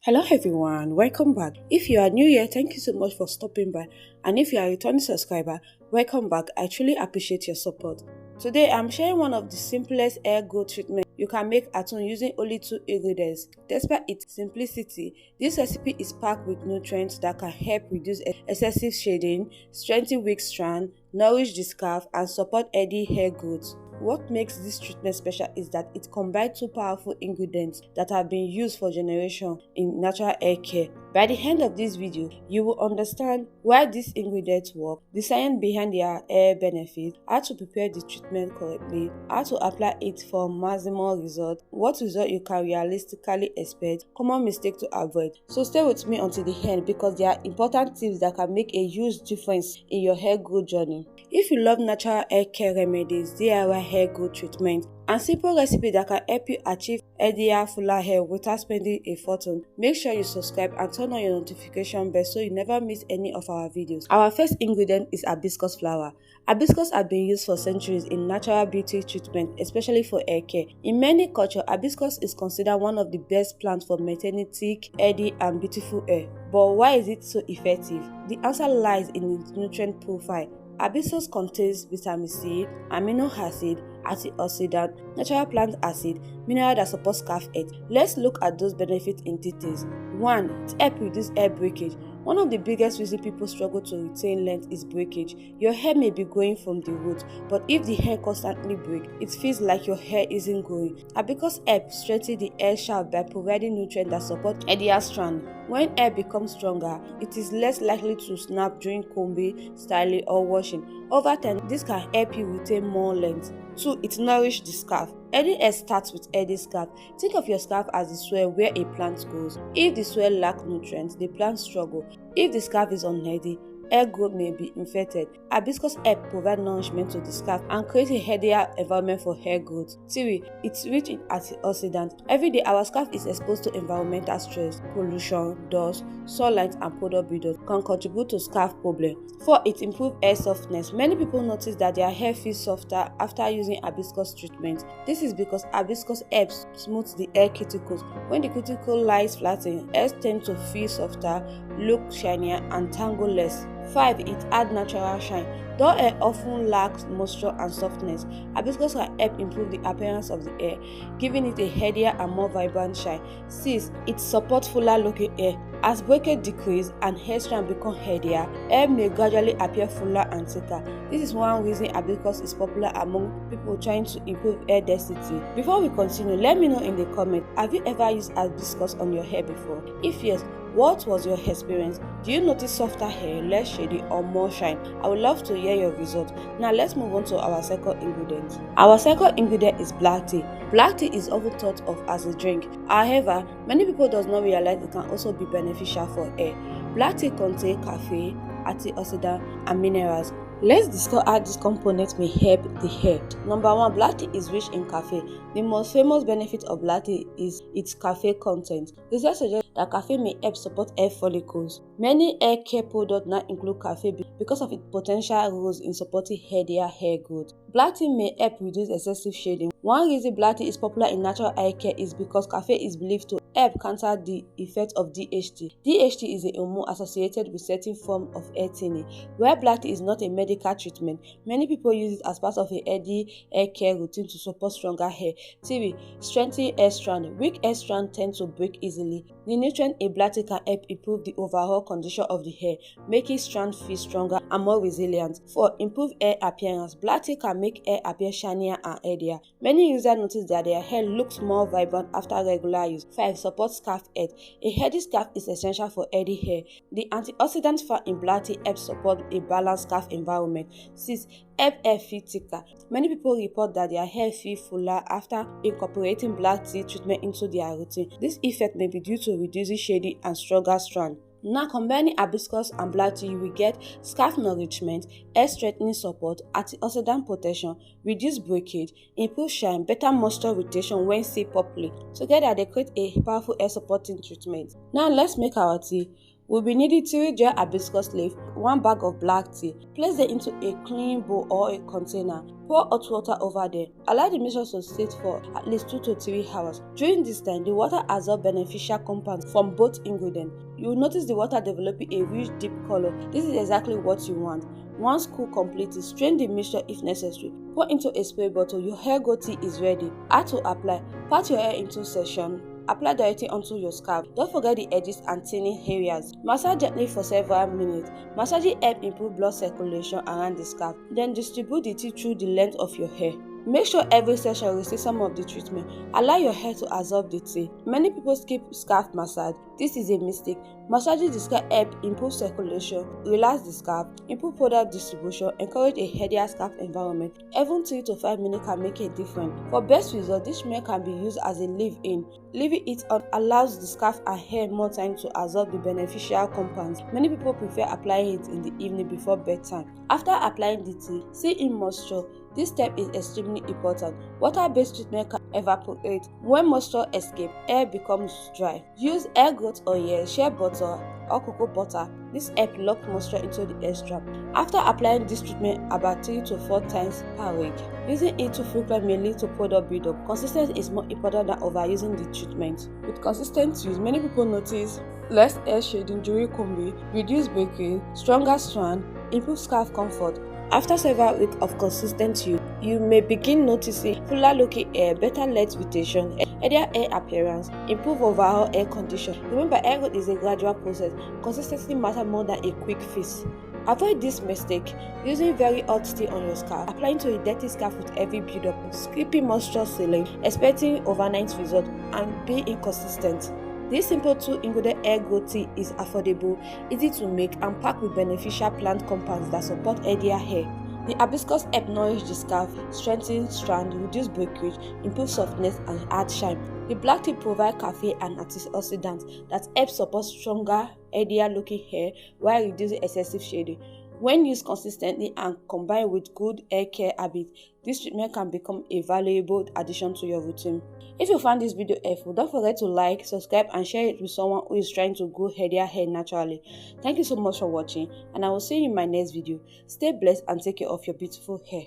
Hello everyone, welcome back. If you are new here, thank you so much for stopping by. And if you are a returning subscriber, welcome back. I truly appreciate your support. Today I'm sharing one of the simplest hair growth treatments you can make at home using only two ingredients. Despite its simplicity, this recipe is packed with nutrients that can help reduce excessive shedding, strengthen weak strands, nourish the scalp, and support healthy hair growth. What makes this treatment special is that it combines two powerful ingredients that have been used for generations in natural hair care. By the end of this video, you will understand why these ingredients work, the science behind their hair benefits, how to prepare the treatment correctly, how to apply it for maximal result, what result you can realistically expect, common mistakes to avoid. So stay with me until the end because there are important tips that can make a huge difference in your hair growth journey. If you love natural hair care remedies, DIY hair growth treatment, and simple recipes that can help you achieve healthier, fuller hair without spending a fortune, make sure you subscribe and turn on your notification bell so you never miss any of our videos. Our first ingredient is hibiscus flower. Hibiscus have been used for centuries in natural beauty treatment, especially for hair care. In many cultures, hibiscus is considered one of the best plants for maintaining thick, healthy, and beautiful hair. But why is it so effective? The answer lies in its nutrient profile. Hibiscus contains vitamin C, amino acid, antioxidant, natural plant acid, mineral that support scalp health. Let's look at those benefits in details. 1. It helps reduce hair breakage. One of the biggest reasons people struggle to retain length is breakage. Your hair may be growing from the root, but if the hair constantly breaks, it feels like your hair isn't growing. Hibiscus helps strengthen the hair shaft by providing nutrients that support healthier strands. When hair becomes stronger, it is less likely to snap during combing, styling, or washing. Over time, this can help you retain more length. 2. It nourishes the scalp. Healthy hair starts with healthy scalp. Think of your scalp as the soil where a plant grows. If the soil lacks nutrients, the plant struggles. If the scalp is unhealthy, hair growth may be infected. Hibiscus helps provide nourishment to the scalp and create a healthier environment for hair growth. 3. It's rich in antioxidants. Every day, our scalp is exposed to environmental stress, pollution, dust, sunlight, and product buildup can contribute to scalp problems. 4. It improves hair softness. Many people notice that their hair feels softer after using hibiscus treatment. This is because hibiscus helps smooth the hair cuticles. When the cuticle lies flattened, hairs tend to feel softer, look shinier, and tangle less. 5. It adds natural shine. Though hair often lacks moisture and softness, hibiscus can help improve the appearance of the hair, giving it a healthier and more vibrant shine. 6. It supports fuller looking hair. As breakage decreases and hair strands become healthier, hair may gradually appear fuller and thicker. This is one reason hibiscus is popular among people trying to improve hair density. Before we continue, let me know in the comments, have you ever used hibiscus on your hair before? If yes, what was your experience? Do you notice softer hair, less shady, or more shine? I would love to hear your results. Now let's move on to our second ingredient. Our second ingredient is black tea. Black tea is often thought of as a drink. However, many people do not realize it can also be beneficial for hair. Black tea contains caffeine, antioxidants, and minerals. Let's discuss how these components may help the hair. Number 1, black tea is rich in caffeine. The most famous benefit of black tea is its caffeine content. Research suggests that caffeine may help support hair follicles. Many hair care products now include caffeine because of its potential roles in supporting healthier hair growth. Black tea may help reduce excessive shedding. One reason black tea is popular in natural hair care is because caffeine is believed to help counter the effect of DHT. DHT is a hormone associated with certain forms of hair thinning. While black tea is not a medical treatment, many people use it as part of a healthy hair care routine to support stronger hair. 3. Strengthen hair strand. Weak hair strands tend to break easily. The nutrient in black tea can help improve the overall condition of the hair, making strands feel stronger and more resilient. 4. Improve hair appearance. Black tea can make hair appear shinier and healthier. Many users notice that their hair looks more vibrant after regular use. 5. Support scalp health. A healthy scalp is essential for healthy hair. The antioxidants found in black tea help support a balanced scalp environment. 6. Help hair feel thicker. Many people report that their hair feel fuller after incorporating black tea treatment into their routine. This effect may be due to reducing shading and stronger strands. Now combining hibiscus and black tea, you will get scalp nourishment, hair strengthening support, antioxidant protection, reduce breakage, improve shine, better moisture retention when sipped properly. Together they create a powerful hair supporting treatment. Now let's make our tea. We'll be needing 3 dry hibiscus leaf, 1 bag of black tea. Place them into a clean bowl or a container. Pour hot water over them. Allow the mixture to sit for at least 2 to 3 hours. During this time, the water absorbs beneficial compounds from both ingredients. You will notice the water developing a rich deep color. This is exactly what you want. Once cooled completely, strain the mixture if necessary. Pour into a spray bottle. Your hair growth tea is ready. How to apply? Part your hair into sections. Apply directly onto your scalp. Don't forget the edges and thinning areas. Massage gently for several minutes. Massaging helps improve blood circulation around the scalp. Then distribute the tea through the length of your hair. Make sure every session receives some of the treatment. Allow your hair to absorb the tea. Many people skip scalp massage. This is a mistake. Massaging the scalp helps improve circulation, relax the scalp, improve product distribution, encourage a healthier scalp environment. Even 3 to 5 minutes can make a difference. For best results, this treatment can be used as a leave-in. Leaving it on allows the scalp and hair more time to absorb the beneficial compounds. Many people prefer applying it in the evening before bedtime. After applying the tea, see in moisture. This step is extremely important. Water-based treatment can evaporate. When moisture escapes, hair becomes dry. Use hair growth oil, shea butter, or cocoa butter. This helps lock moisture into the hair strap. After applying this treatment about 3 to 4 times per week, using it too frequently may lead to product buildup. Consistency is more important than overusing the treatment. With consistent use, many people notice less hair shedding during combing, reduced breakage, stronger strand, improved scalp comfort. After several weeks of consistent use, you may begin noticing fuller looking hair, better length retention, healthier hair appearance, improved overall hair condition. Remember, hair growth is a gradual process. Consistency matters more than a quick fix. Avoid this mistake: using very hot tea on your scalp, applying to a dirty scalp with heavy buildup, skipping moisture sealing, expecting overnight results, and being inconsistent. This simple 2-ingredient hair growth tea is affordable, easy to make, and packed with beneficial plant compounds that support healthier hair. The hibiscus helps nourish the scalp, strengthen strand, reduce breakage, improve softness, and add shine. The black tea provides caffeine and antioxidants that help support stronger, healthier looking hair while reducing excessive shedding. When used consistently and combined with good hair care habits, this treatment can become a valuable addition to your routine. If you found this video helpful, don't forget to like, subscribe, and share it with someone who is trying to grow healthier hair naturally. Thank you so much for watching, and I will see you in my next video. Stay blessed and take care of your beautiful hair.